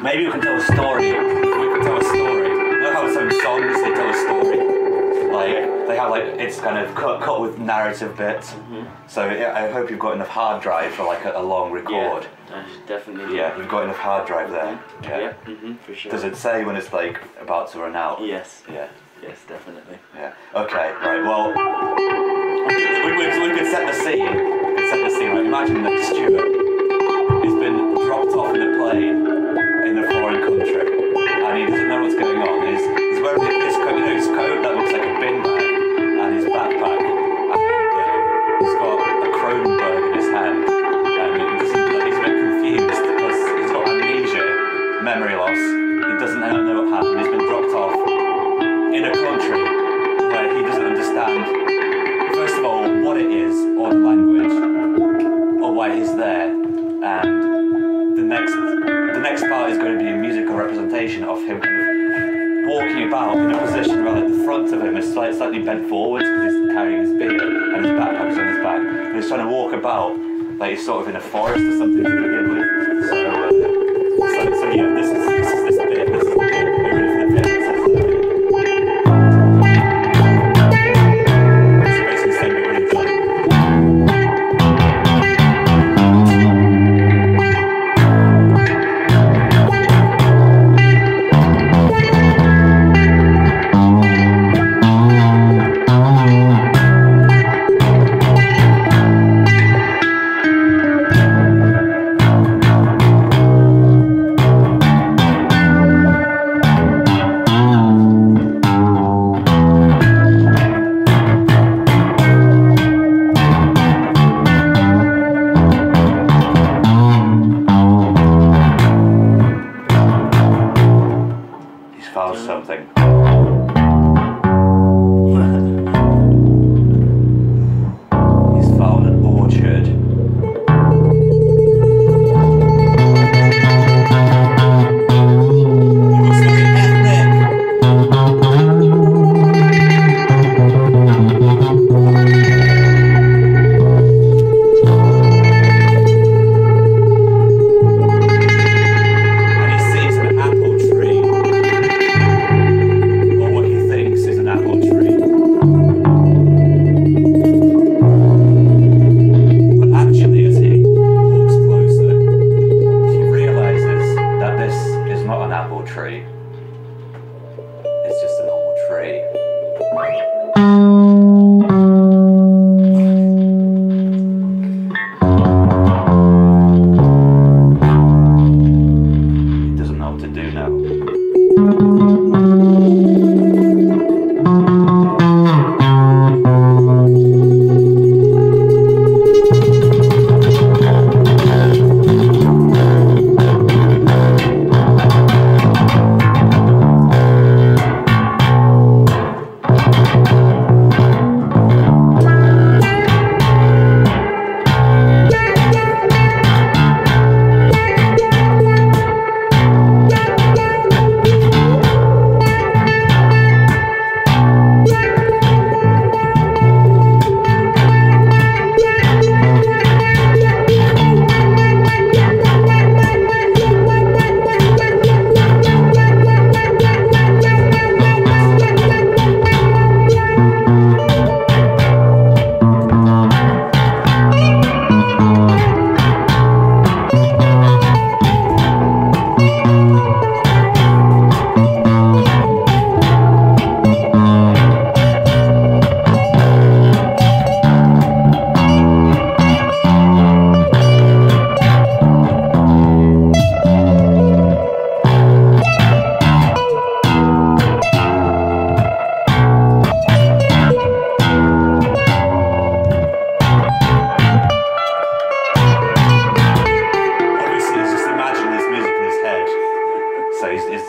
Maybe we can tell a story. We can tell a story. You know how some songs they tell a story? Like they have like it's kind of cut with narrative bits. So yeah, I hope you've got enough hard drive for like a long record. Yeah, definitely. Yeah, you've got enough hard drive there. Yeah, for sure. Does it say when it's like about to run out? Yes. Yeah. Yes, definitely. Yeah. Okay. Right. Well, we could set the scene. We could set the scene. Like, imagine that Stuart has been dropped off in a plane in a foreign country, and he doesn't know what's going on. He's wearing his coat, his coat that looks like a bin bag, and his backpack, and he's got a Kronenberg in his hand, and he's a bit confused because he's got amnesia, memory loss. He doesn't know what happened. He's been dropped off in a country where he doesn't understand, first of all, what it is, or the language, or why he's there, and the next part is going to be a musical representation of him kind of walking about in a position where like the front of him is slightly bent forwards because he's carrying his beer and his backpack's on his back, and he's trying to walk about like he's sort of in a forest or something to begin with. So yeah, this is this bit. This is the bit. Are you ready for the bit? Found something. He's found an orchard. You must be ethnic. And he sees an apple tree. Tree. It's just a normal tree. He doesn't know what to do now.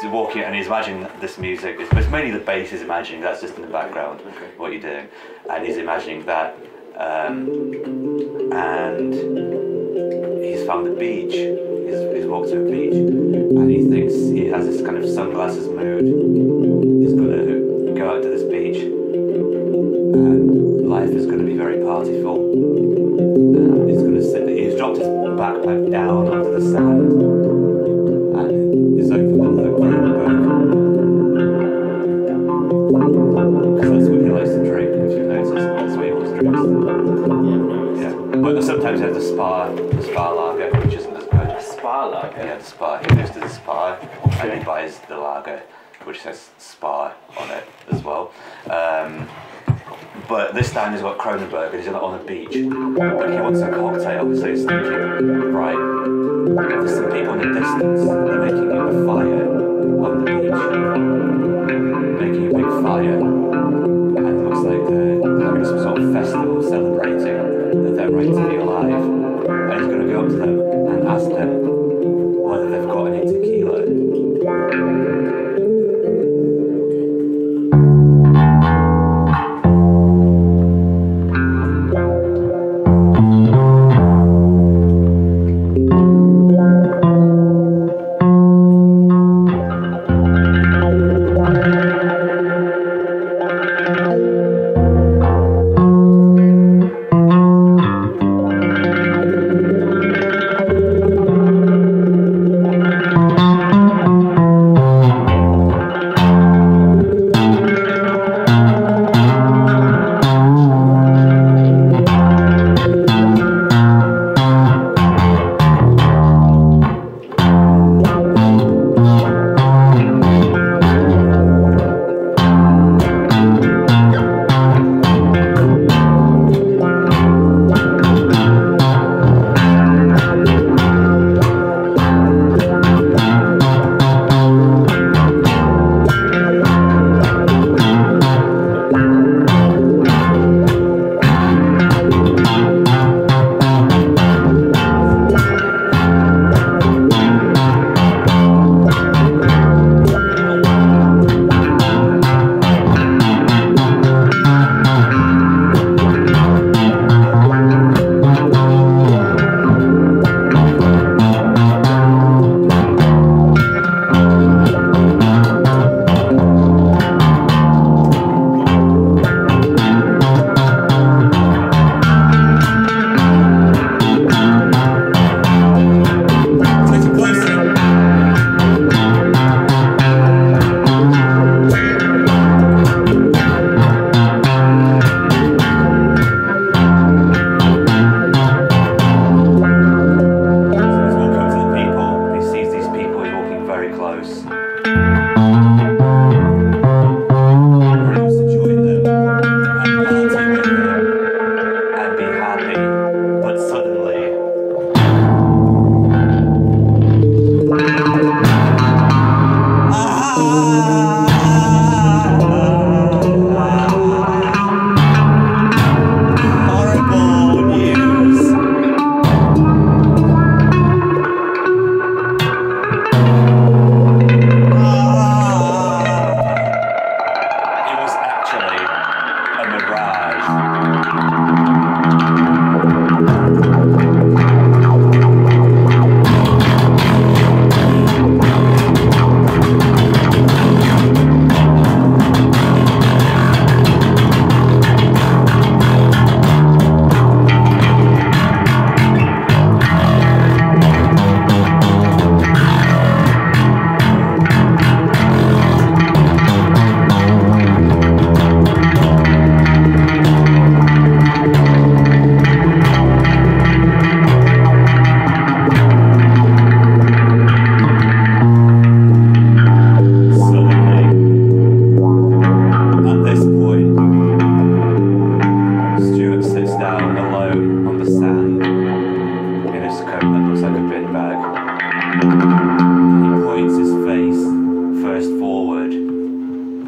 He's walking and he's imagining this music. It's mainly the bass he's imagining. That's just in the background. Okay. What you're doing, and he's imagining that, and he's found the beach. He's walked to a beach, and he thinks he has this kind of sunglasses mood. He's gonna go out to this beach, and life is gonna be very partyful. He's dropped his backpack down onto the sand, and his sometimes there's the Spa lager, which isn't as good. Spa lager? Yeah, the Spa. He goes to the Spa and he buys the lager, which says Spa on it as well. But this time he's got Kronenberg and he's on a beach. But he wants a cocktail, so he's thinking, right, there's some people in the distance, they're making a fire on the beach. Making a big fire. And it looks like they're having some sort of festival celebrating that they're right to be alive. And he's going to go up to them and ask them whether they've got any tequila.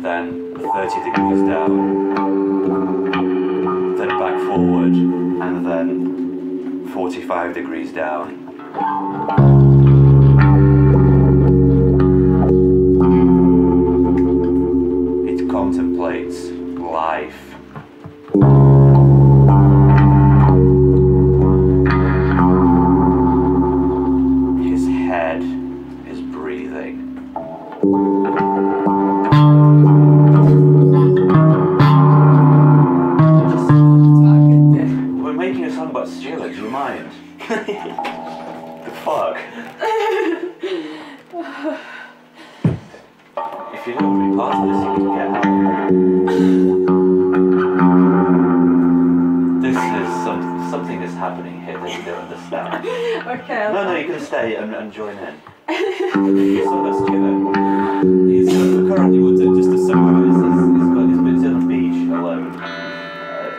then 30 degrees down, then back forward, and then 45 degrees down. It contemplates life. His head is breathing. We're making a song about Stuart, do you mind? The fuck? If you don't want to be part of this, you can get out. This is something is happening here. There's Okay. No, you can stay and join in. So that's Stuart. He's currently, just to summarise, he's on the beach alone.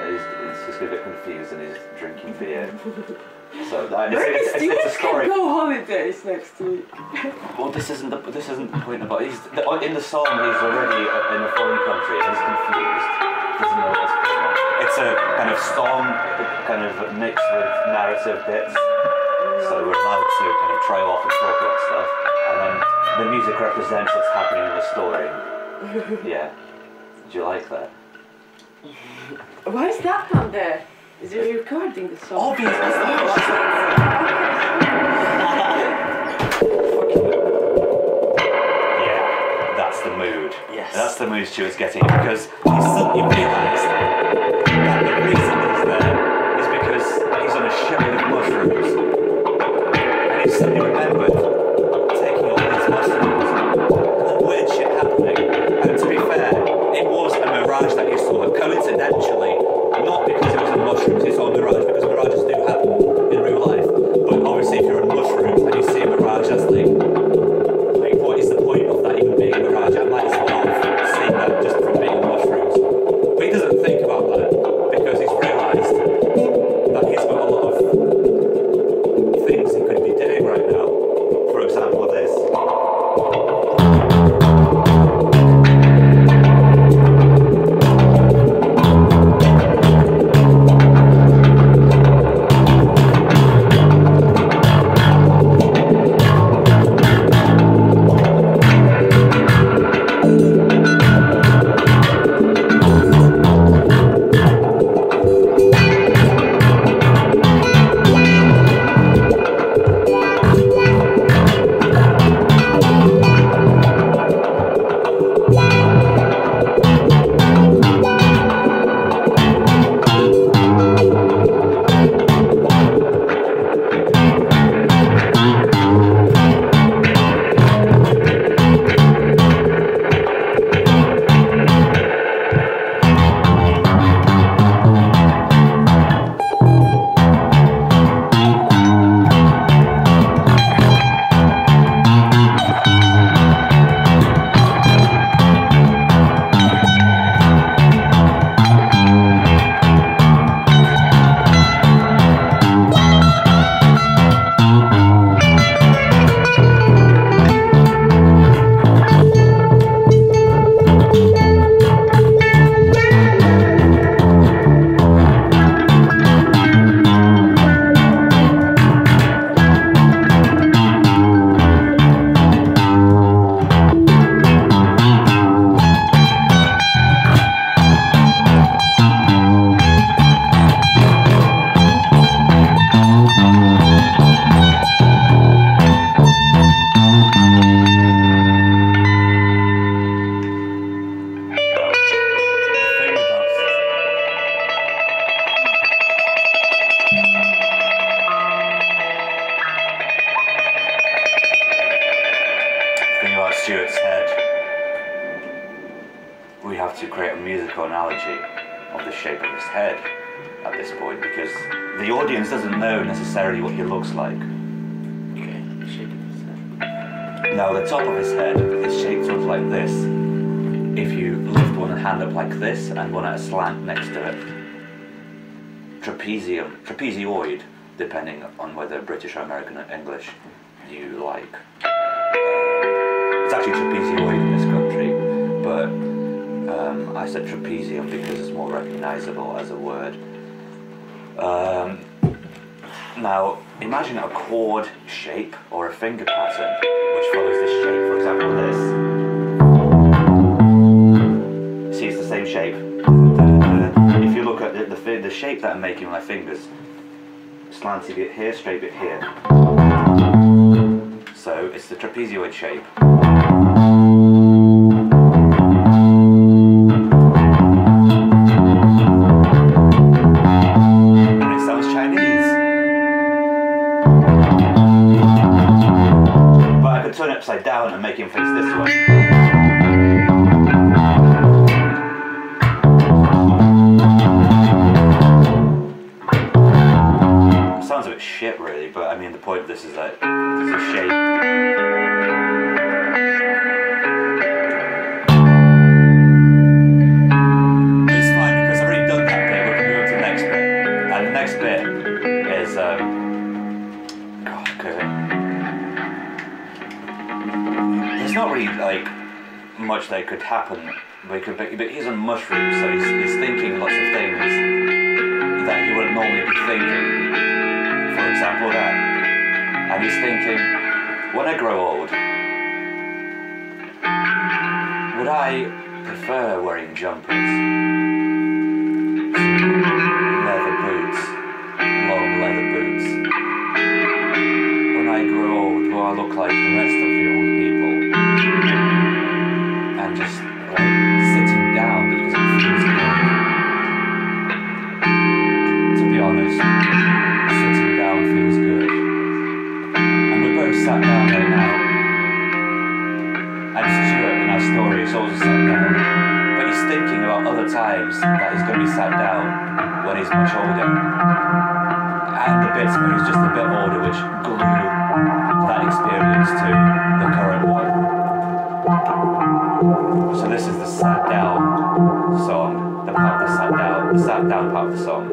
He's just a bit confused and he's drinking beer. So it's a story. Go holidays next week. Well, this isn't the point about. In the song, he's already in a foreign country and he's confused. Doesn't know what's going on. It's a kind of song, kind of mixed with narrative bits. So we're allowed to kind of trail off and talk about stuff, and then the music represents what's happening in the story. Yeah. Do you like that? Why is that on there? Is it recording the song? Obviously. Yeah, that's the mood. Yes. That's the mood Stuart's getting, because he suddenly realised that the reason he's there is because he's on a shitload of mushrooms. And he suddenly remembered taking all these mushrooms and weird shit happening. And to be fair, it was a mirage that he saw, coincidentally, not because it was in mushrooms, he saw a mirage, because mirages do happen in real life. But obviously if you're on mushrooms and you see a mirage, that's like what is the point of that even being a mirage? I might as well have seen that just from being on mushrooms. But he doesn't think about that, because he's realised that he's got a lot of things he could be doing right now. For example, this. Stuart's head, we have to create a musical analogy of the shape of his head at this point, because the audience doesn't know necessarily what he looks like. Okay, the shape of his head. Now the top of his head is shaped sort of like this. If you lift one hand up like this and one at a slant next to it. Trapezoid, depending on whether British or American or English you like. It's actually trapezoid in this country, but I said trapezium because it's more recognisable as a word. Now, imagine a chord shape or a finger pattern which follows this shape. For example, this. See, it's the same shape. If you look at the shape that I'm making with my fingers, slanty bit here, straight bit here. So it's the trapezoid shape. And it sounds Chinese. But I could turn it upside down and make him face this way. Sounds a bit shit really, but I mean the point there's a shape. It's fine because I've already done that bit. We can move on to the next bit. And the next bit is God, okay. There's not really like much that could happen. But he's on mushrooms, so he's thinking lots of things that he wouldn't normally be thinking. For example, that. And he's thinking, when I grow old, would I prefer wearing jumpers, leather boots, long leather boots? When I grow old, will I look like the rest of the old people? And just like sitting down because it feels good. To be honest, sitting down feels good. And we both sat down right now. And Stuart in our story is also sat down. But he's thinking about other times that he's going to be sat down when he's much older. And the bits where he's just a bit older which glue that experience to the current one. So this is the sat down song, the part of the sat down part of the song.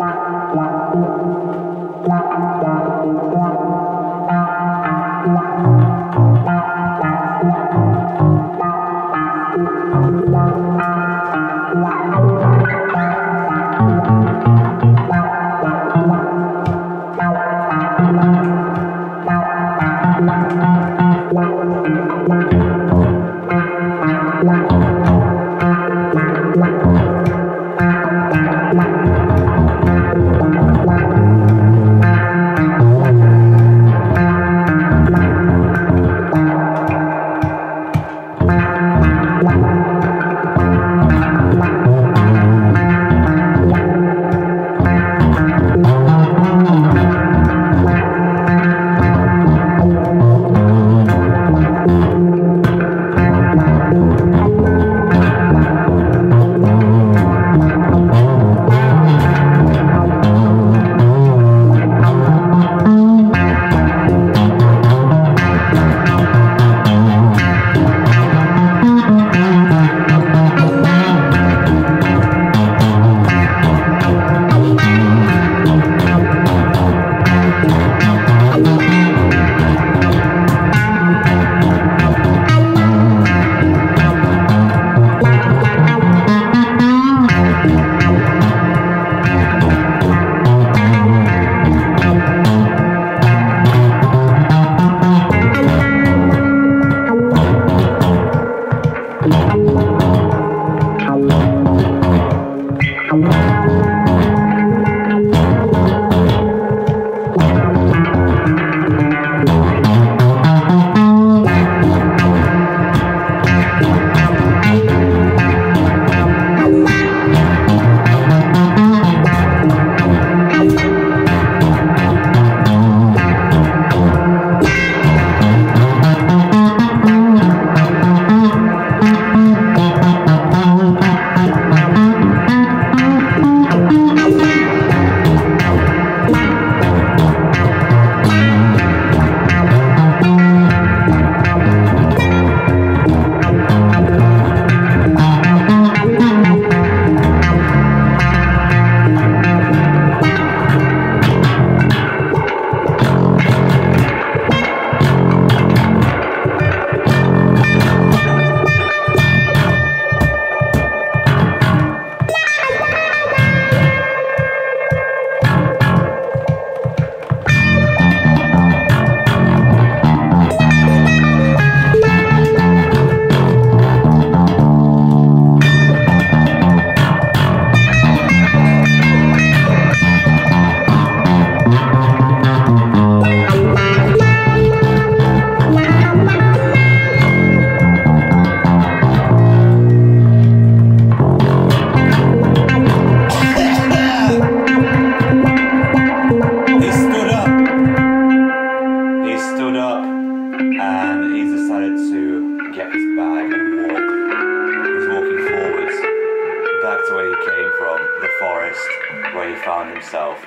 found himself.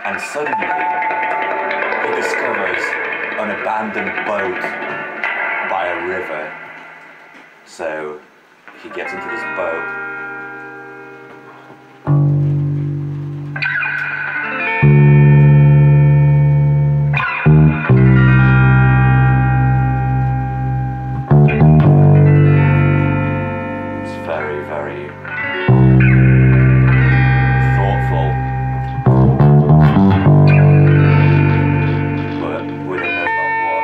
And suddenly, he discovers an abandoned boat by a river. So he gets into this boat. It's very, very thoughtful. But we don't know about what.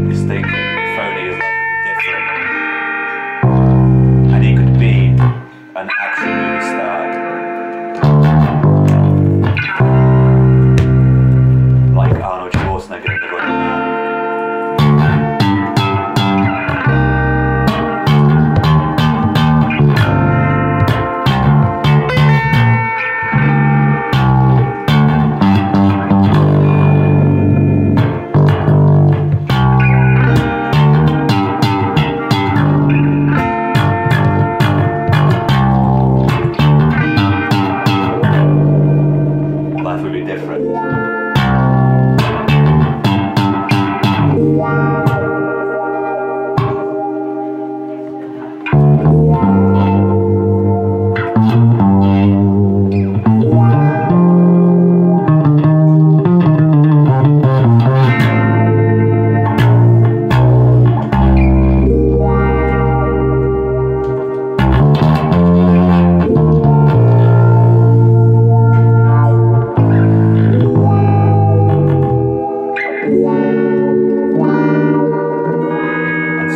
He's thinking Phony is likely different. And he could be an action movie star. Like Arnold Schwarzenegger in The Running Man. Life would be different.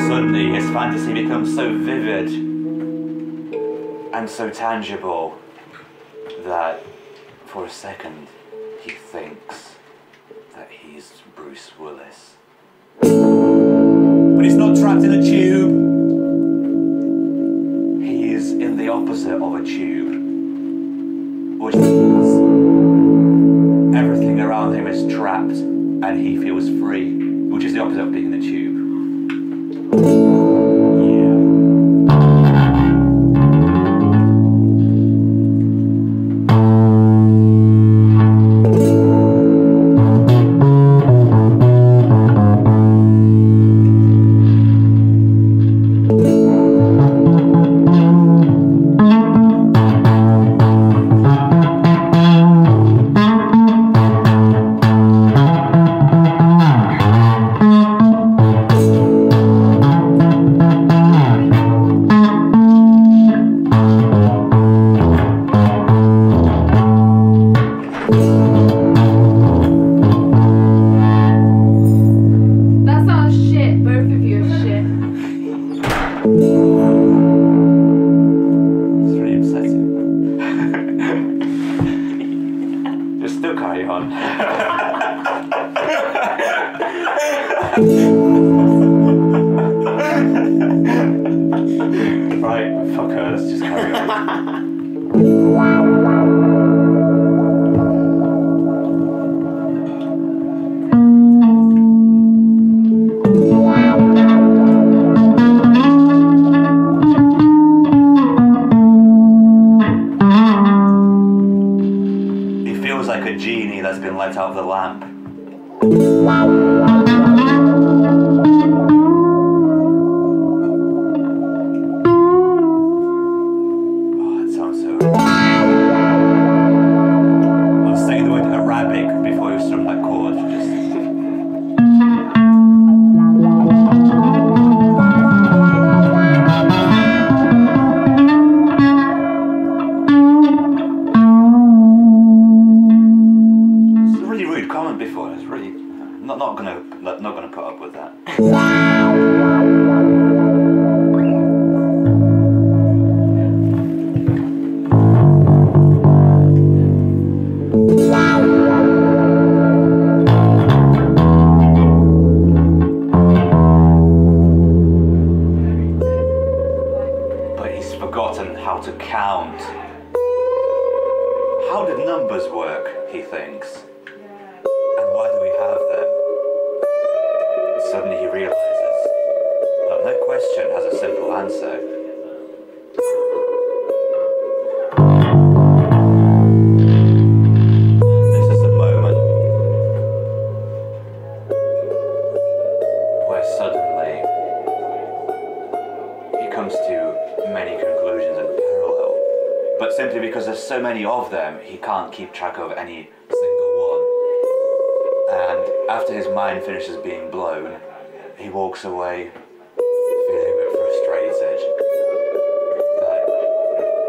Suddenly his fantasy becomes so vivid and so tangible that for a second he thinks that he's Bruce Willis. But he's not trapped in a tube. He's in the opposite of a tube, which means everything around him is trapped and he feels free, which is the opposite of being in a tube. Still carry on. Right, fuck her, let's just carry on. Like a genie that's been let out of the lamp. Oh, that sounds so... I was saying the word Arabic before you strummed that chord. Just... comment before. It's really not gonna put up with that. But he's forgotten how to count. How did numbers work, he thinks. And why do we have them? And suddenly he realizes that no question has a simple answer. but simply because there's so many of them, he can't keep track of any single one. And after his mind finishes being blown, he walks away feeling a bit frustrated that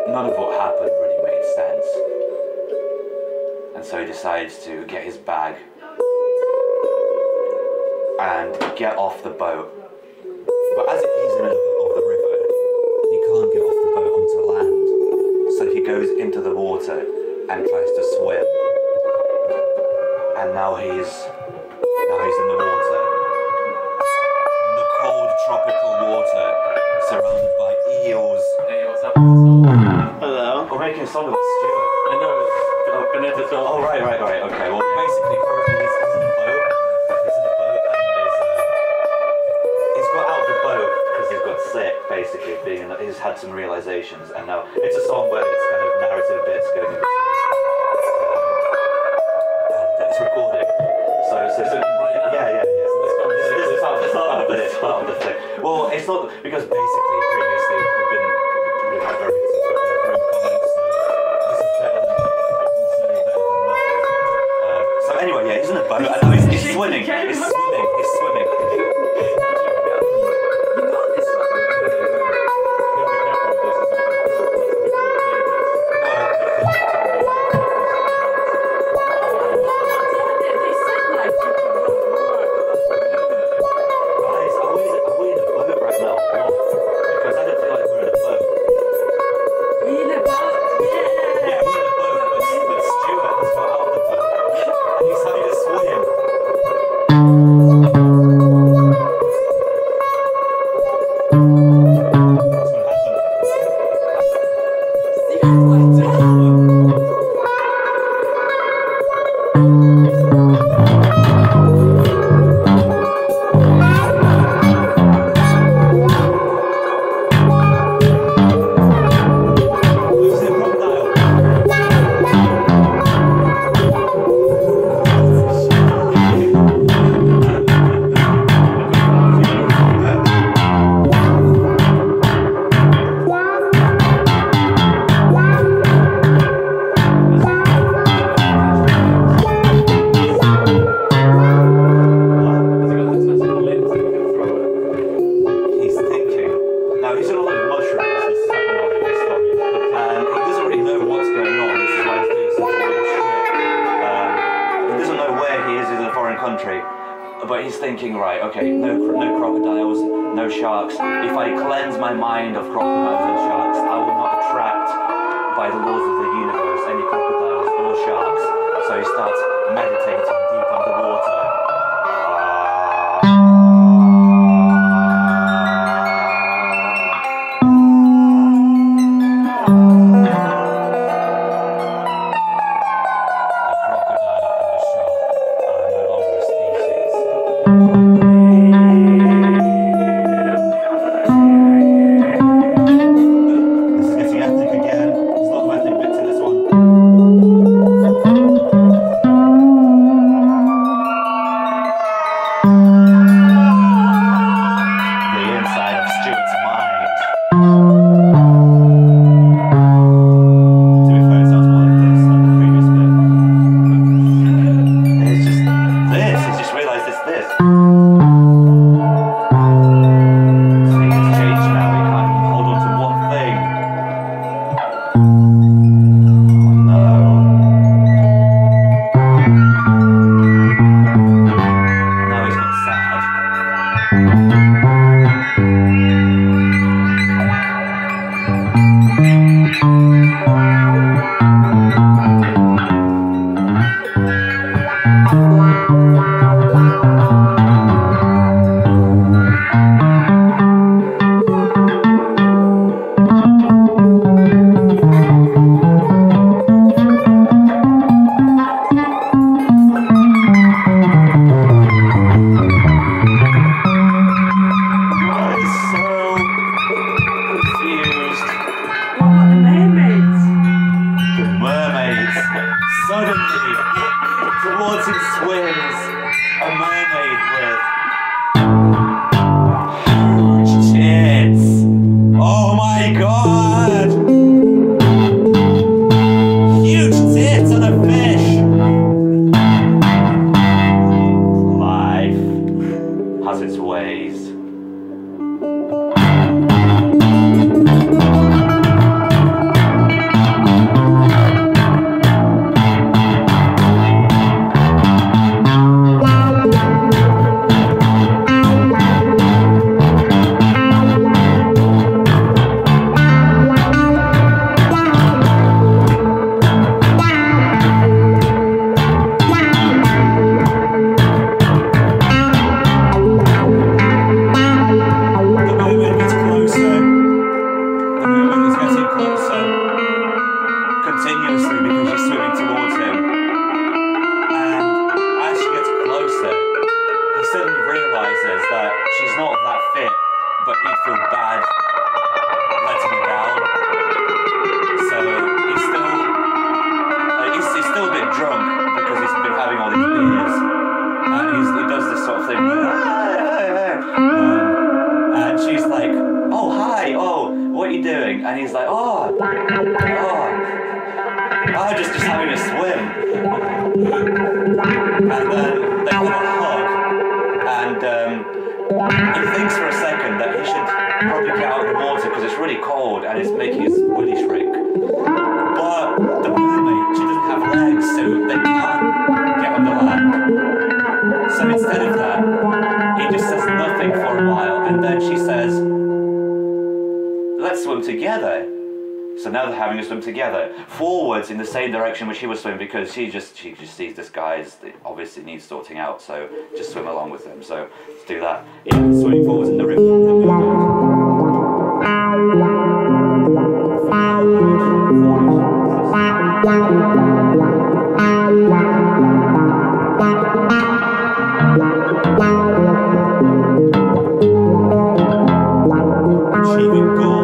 none of what happened really made sense. And so he decides to get his bag and get off the boat. But as he's in the middle of the river, he can't get off the boat onto land. So he goes into the water and tries to swim. And now he's in the water. In the cold tropical water, surrounded by eels. Hey, what's happening? Hello. We're making a song about Stuart. I know, it's been at the door. Oh, right, okay. Well, basically, currently he's in a boat. He's got out of the boat because he's got sick, basically, he's had some realizations, and now it's a song where it's kind of narrative bits going into and it's recording. So yeah. This is part of the thing. Well, it's not because basically previously we've had very comments. This is better than nothing. So anyway, yeah, he's in a boat. I know he's swimming. He's swimming. But he's thinking, right, okay, no crocodiles, no sharks. If I cleanse my mind of crocodiles and sharks, I will not attract, by the laws of the universe, any crocodiles or sharks. So he starts meditating deep underwater. Towards his swims a mermaid with huge tits. Oh my god! furiously because she's swimming towards him. And as she gets closer, he suddenly realizes that she's not that fit, but he'd feel bad letting her down. So he's still a bit drunk because he's been having all these beers. And he does this sort of thing. And she's like, oh, hi, oh, what are you doing? And he's like, oh, just having a swim. And then they have a hug, and he thinks for a second that he should probably get out of the water because it's really cold and it's making his willy shrink. But the mermaid, she doesn't have legs, so they can't get on the land. So instead of that, he just says nothing for a while, and then she says, let's swim together. So now they're having a swim together, forwards in the same direction which he was swimming, because she just sees this guy as obviously needs sorting out, so just swim along with him. So let's do that. Yeah, swimming forwards in the river. Achieving goals.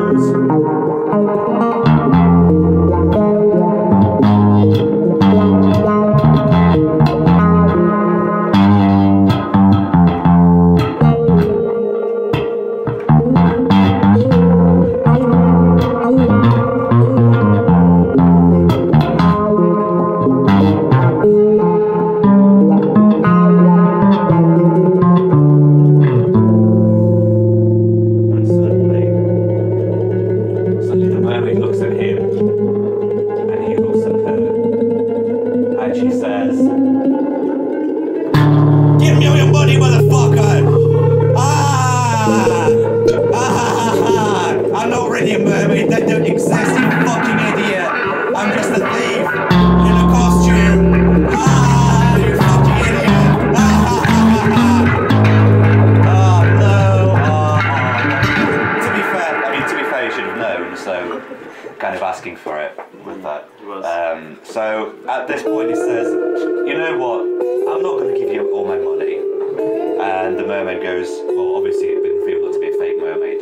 So at this point he says, you know what, I'm not going to give you all my money. And the mermaid goes, well, obviously it didn't feel to be a fake mermaid.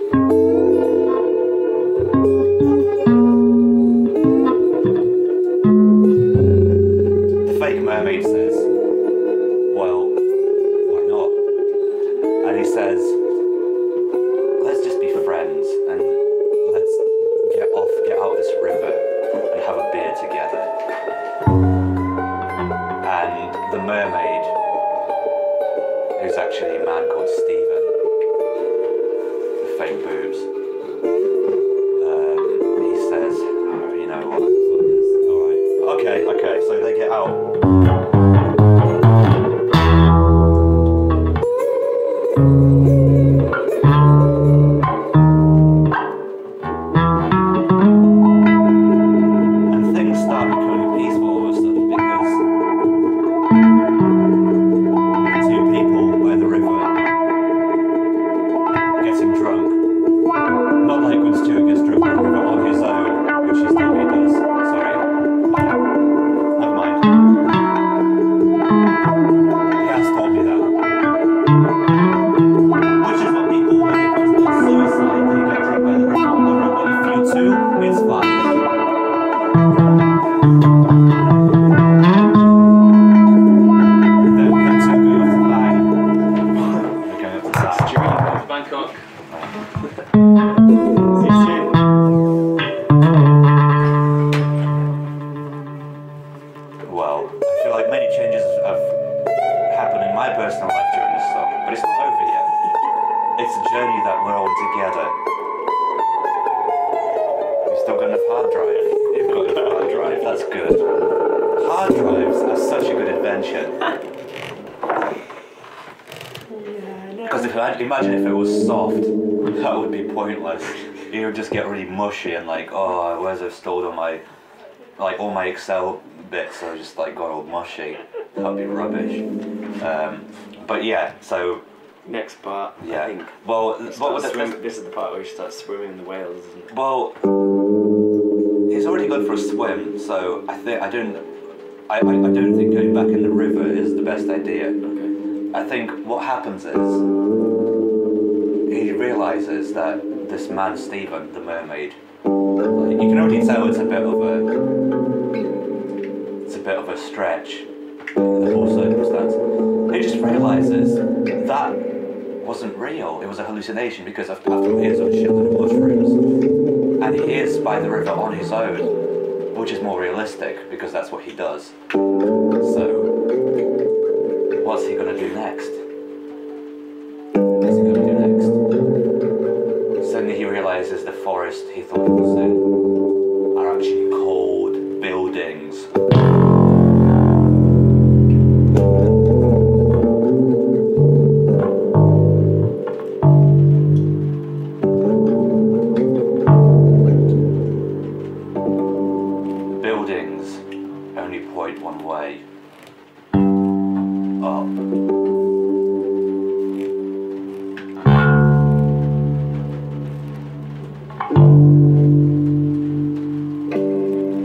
The fake mermaid says, well, why not? And he says, let's just be friends and let's get out of this river and have a beer together. And the mermaid, who's actually a man called Stephen, with fake boobs, he says, oh, you know what, alright, okay, so they get out. Imagine if it was soft, that would be pointless. You would just get really mushy and like, oh, where's I've stored all my Excel bits are just like got all mushy. That'd be rubbish. But yeah, so next part. Yeah. I think. Well, this is the part where you start swimming in the whales, isn't it? Well, he's already gone for a swim, so I don't think going back in the river is the best idea. Okay. I think what happens is he realizes that this man Stephen, the mermaid, like, you can already tell it's a bit of a stretch in the whole circumstance. He just realizes that wasn't real. It was a hallucination because after all, he is on a shitload of mushrooms, and he is by the river on his own, which is more realistic because that's what he does. So, what's he gonna do next? What's he gonna do next? Suddenly he realizes the forest he thought he was in are actually called buildings. Buildings only point one way. Up.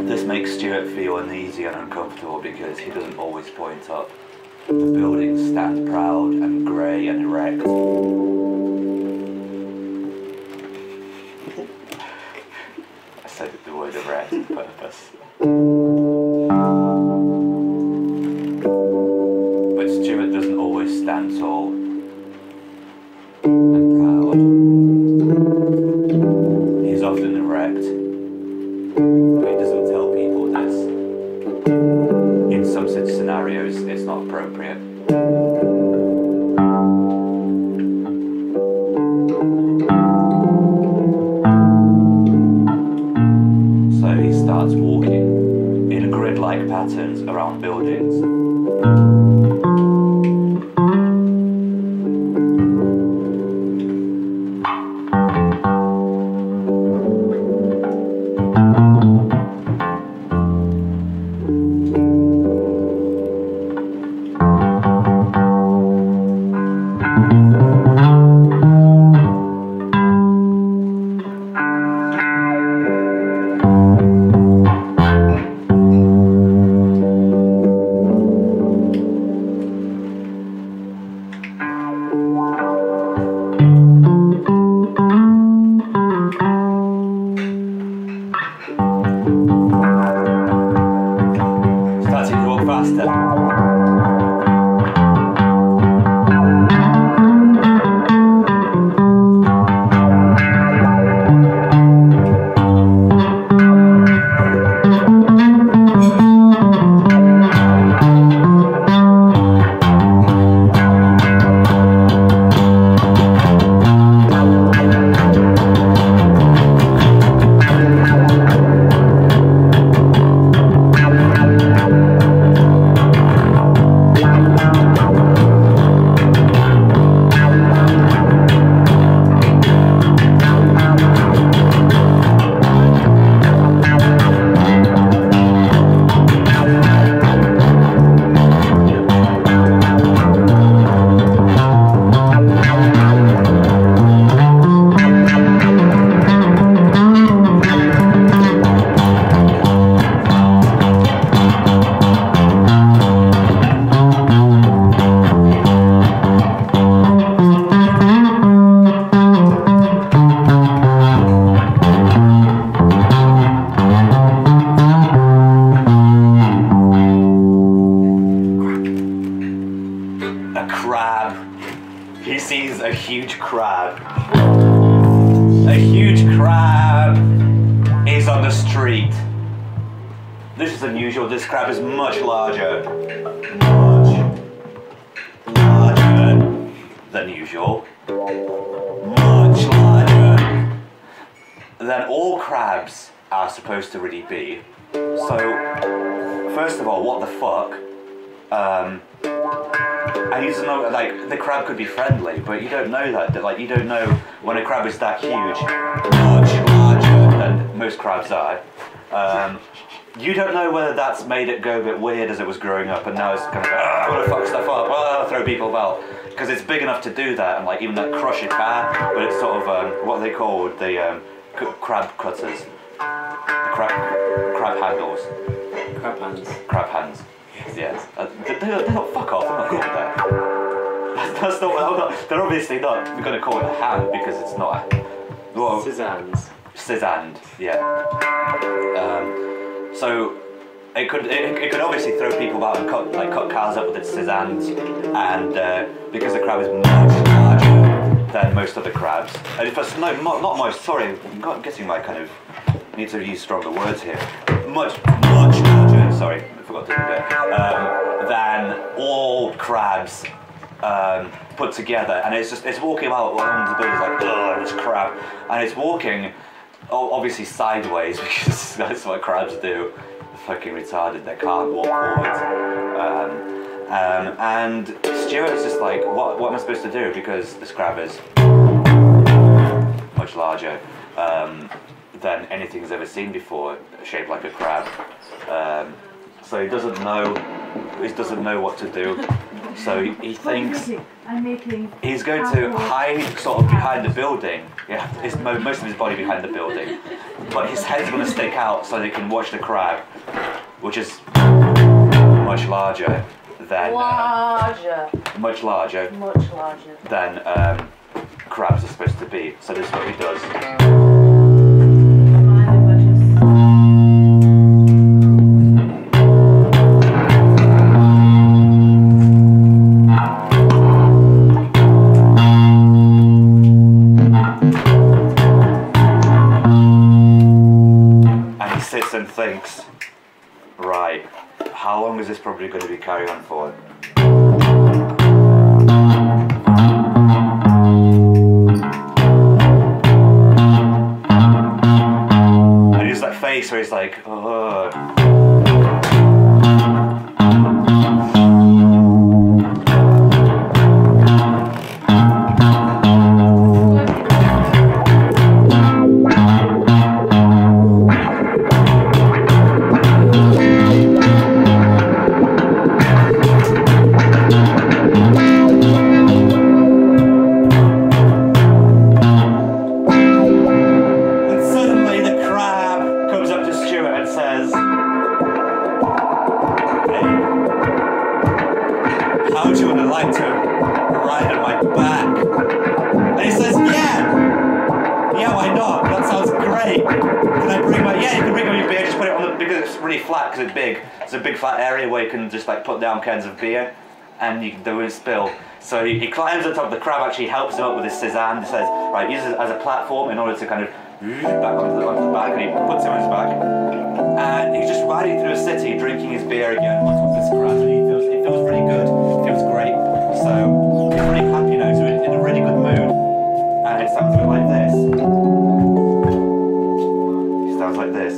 This makes Stuart feel uneasy and uncomfortable because he doesn't always point up. The buildings stand proud and grey and erect. I said the word erect on purpose. But Stuart doesn't always stand tall and proud. He's often erect, but he doesn't tell people this. In some such scenarios, it's not appropriate. So he starts walking in grid-like patterns around buildings. Starting to walk faster. He sees a huge crab. A huge crab is on the street. This is unusual. This crab is much larger. Much larger than usual. Much larger than all crabs are supposed to really be. So, first of all, what the fuck? I need to know, like, the crab could be friendly, but you don't know that. Like, you don't know when a crab is that huge, much larger than most crabs are. You don't know whether that's made it go a bit weird as it was growing up, and now it's kind of, I want to fuck stuff up, throw people about. Because it's big enough to do that, and like even that crush it bad, but it's sort of, what are they called? The crab cutters. The crab handles. Crab hands. Crab hands. Yes. They're not, fuck off, I'm not calling that. That's not, they're obviously not going to call it a hand because it's not a... Well, Scissors. Scissand, yeah. So it could obviously throw people out and cut cars up with its scissand, and because the crab is much larger than most other crabs, and if it's not most, sorry, I'm guessing I kind of need to use stronger words here. Much larger, sorry, I forgot to do that, than all crabs put together, and it's walking out along the buildings like, ugh, this crab, and it's walking obviously sideways because that's what crabs do. They're fucking retarded, they can't walk forward. And Stuart's just like, what am I supposed to do, because this crab is much larger than anything he's ever seen before, shaped like a crab. So he doesn't know what to do. So he thinks he's going to hide sort of behind the building. Yeah, most of his body behind the building, but his head's going to stick out so they can watch the crab, which is much larger than much larger than crabs are supposed to be. So this is what he does. And thinks, right, how long is this probably going to be carrying on for? And he's that face where he's like, oh. Because it's big, it's a big flat area where you can just like put down cans of beer and they won't spill. So he climbs on top of the crab, actually helps him up with his scissand. He says, right, use it as a platform in order to kind of back onto the back, and he puts him on his back. And he's just riding through a city, drinking his beer again on top of this crab, and it feels really good, it feels great. So he's really happy now, so he's in a really good mood. And it sounds a bit like this. It sounds like this.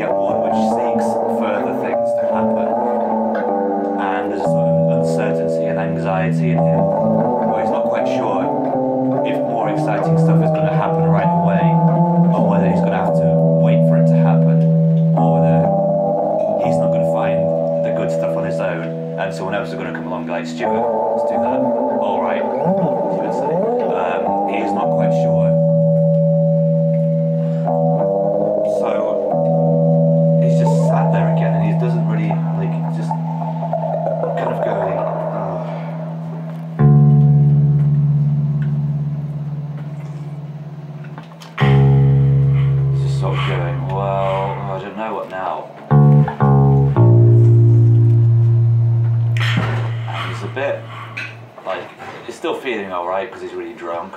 get one which seeks further things to happen. And there's a sort of uncertainty and anxiety in him, where he's not quite sure if more exciting stuff is going to happen right away, or whether he's going to have to wait for it to happen, or whether he's not going to find the good stuff on his own, and someone else is going to come along like, Stuart, let's do that. All right, he would say. He's not quite sure. So he's just sat there again, and he doesn't really, like, just kind of going, He's just sort of going, well, I don't know what now. And he's a bit, like, he's still feeling alright because he's really drunk.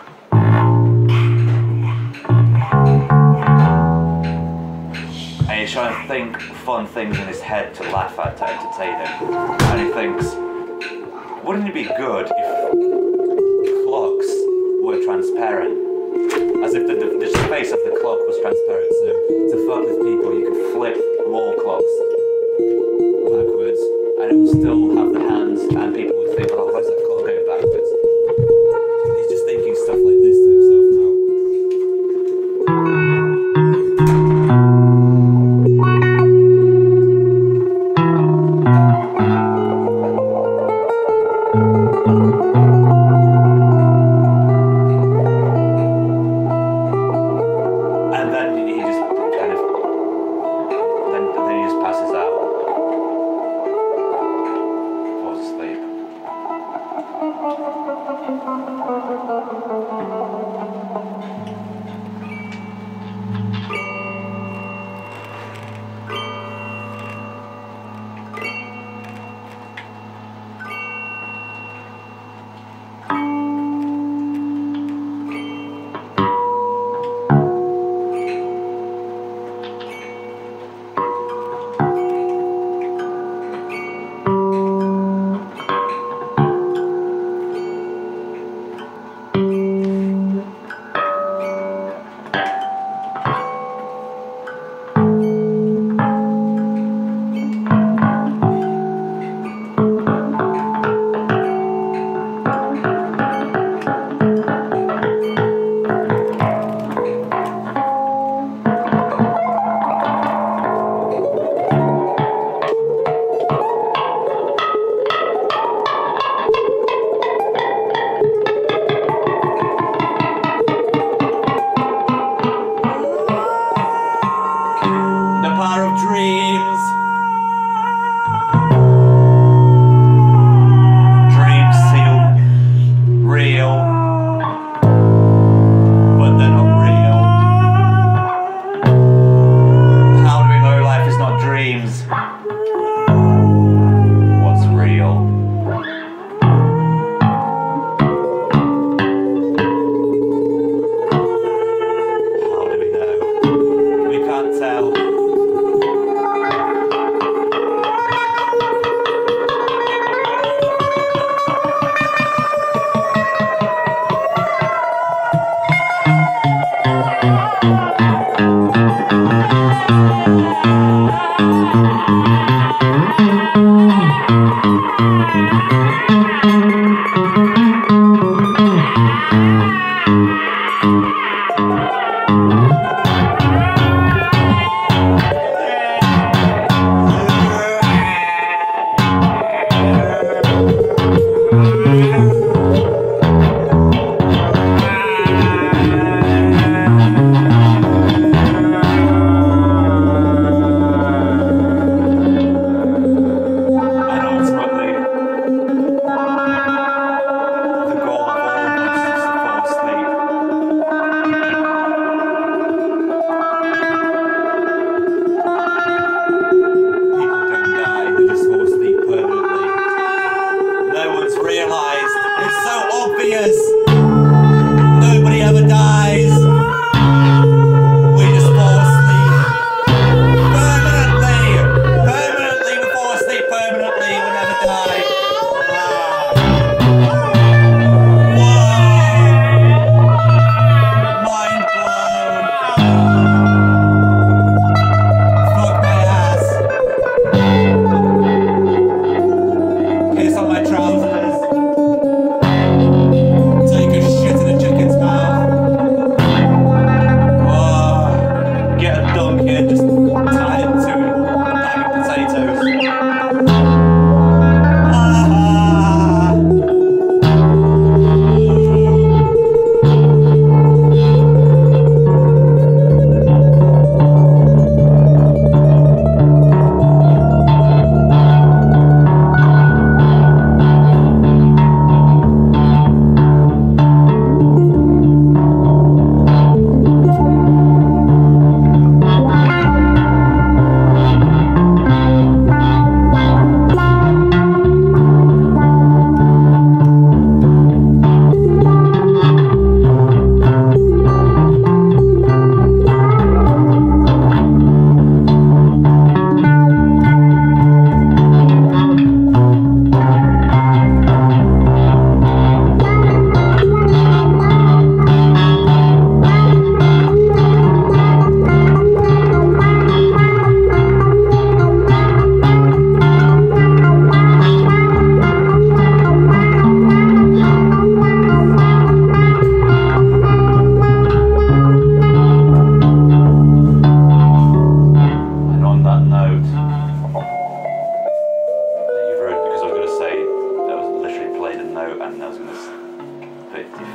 And he's trying to think fun things in his head to laugh at, to entertain him. And he thinks, wouldn't it be good if clocks were transparent? As if the space of the clock was transparent. So to fuck with people, you could flip wall clocks backwards, and it would still have the hands, and people would think, oh, where's that clock going backwards? He's just thinking stuff like this to himself now.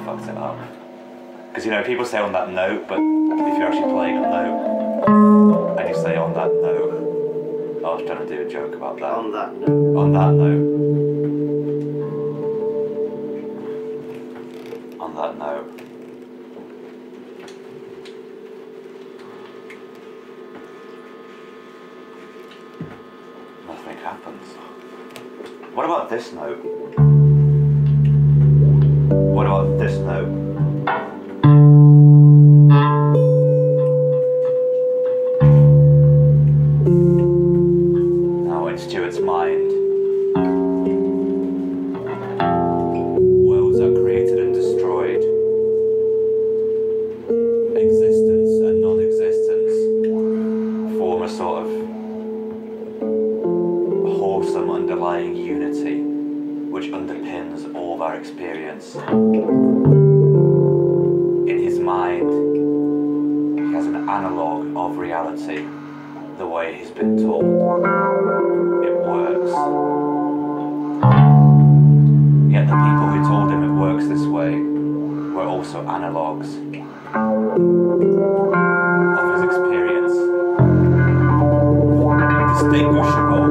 fucked it up. Because, you know, people say on that note, but if you're actually playing a note, and you say on that note, I was trying to do a joke about that. On that note. On that note. On that note. Nothing happens. What about this note? What about this note? Now in Stuart's mind, worlds are created and destroyed. Existence and non-existence form a sort of wholesome underlying unity which underpins all of our experience. In his mind, he has an analogue of reality, the way he's been told. It works. Yet the people who told him it works this way were also analogues of his experience. Distinguishable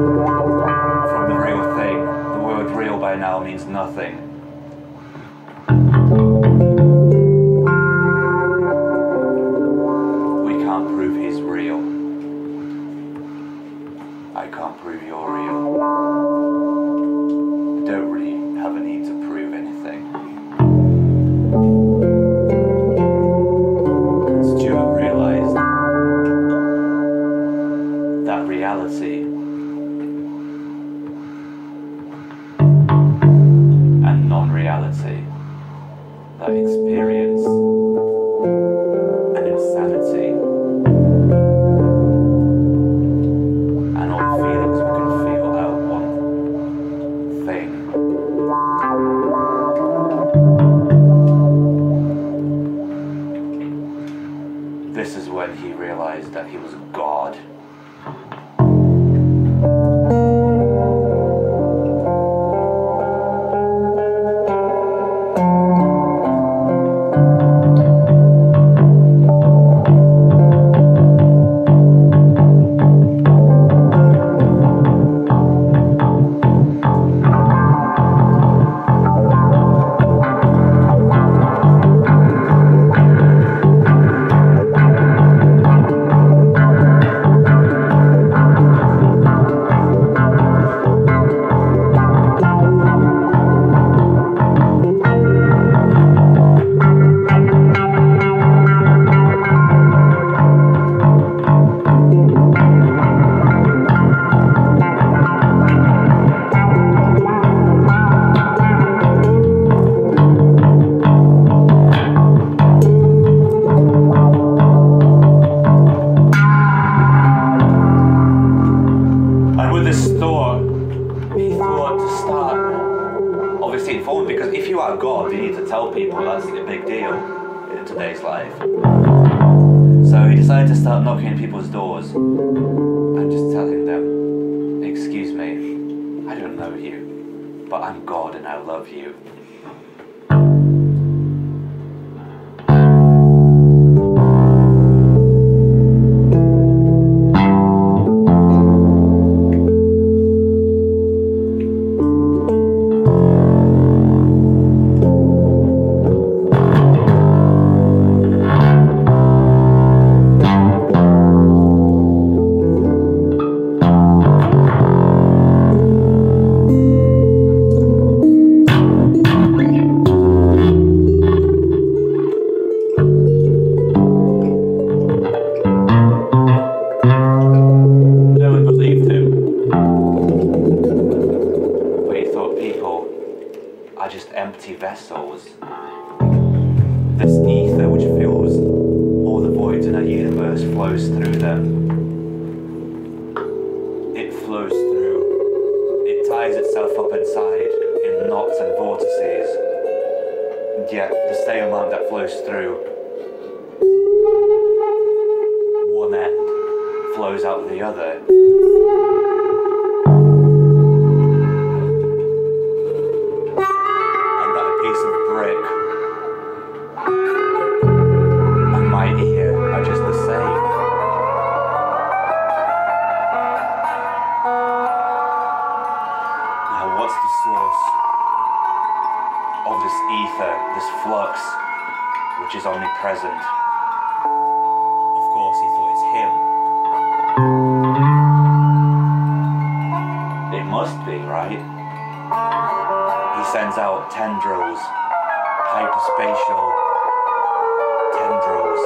from the real thing. The word real by now means nothing. We can't prove he's real. I can't prove you're real. I don't really have a need to prove anything. Stuart realized that reality and non-reality, that experience and insanity, and all the feelings we can feel out one thing. This is when he realized that he was God. Because if you are God, you need to tell people that's a big deal in today's life. So he decided to start knocking on people's doors and just telling them, excuse me, I don't know you, but I'm God and I love you. Empty vessels. This ether which fills all the voids in our universe flows through them. It flows through. It ties itself up inside in knots and vortices. And yet the same amount that flows through one end flows out the other. ether, this flux, which is omnipresent. Of course, he thought it's him. It must be, right? He sends out tendrils, hyperspatial tendrils,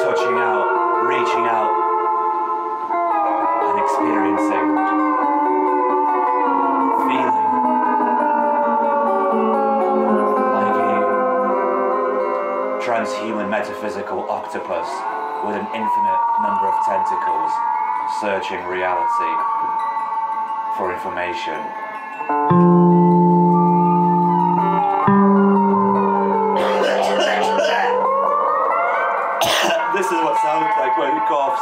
touching out, reaching out, and experiencing, feeling like a transhuman metaphysical octopus with an infinite number of tentacles, searching reality for information. This is what sounds like when he coughs.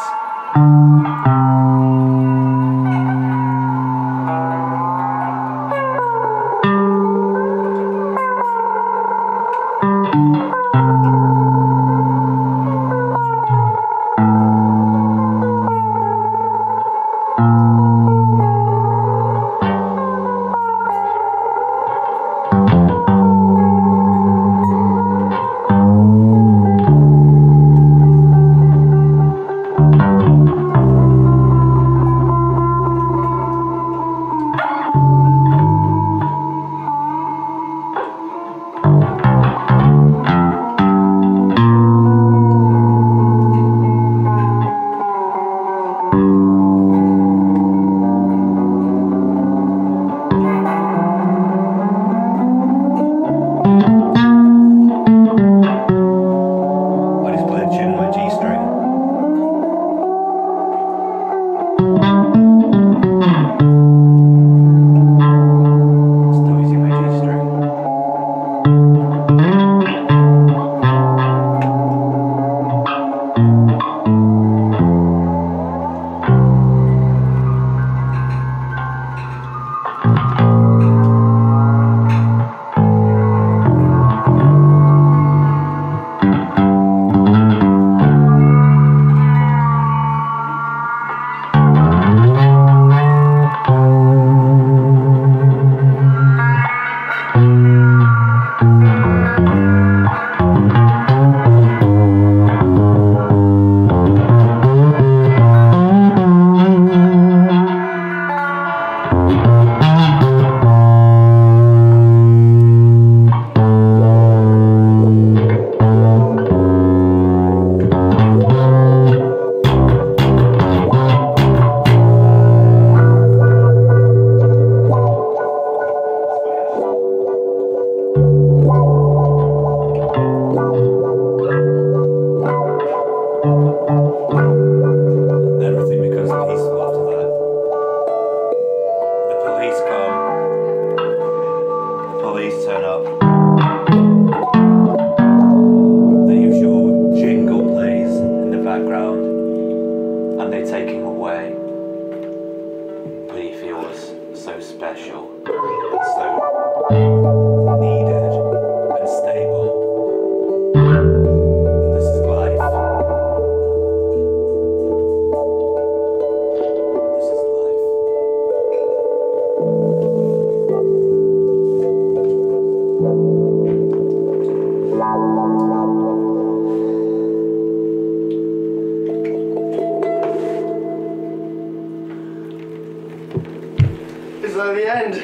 Is that the end?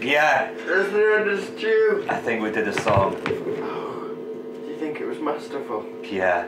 Yeah. That's the end of Stu. I think we did a song. Do you think it was masterful? Yeah.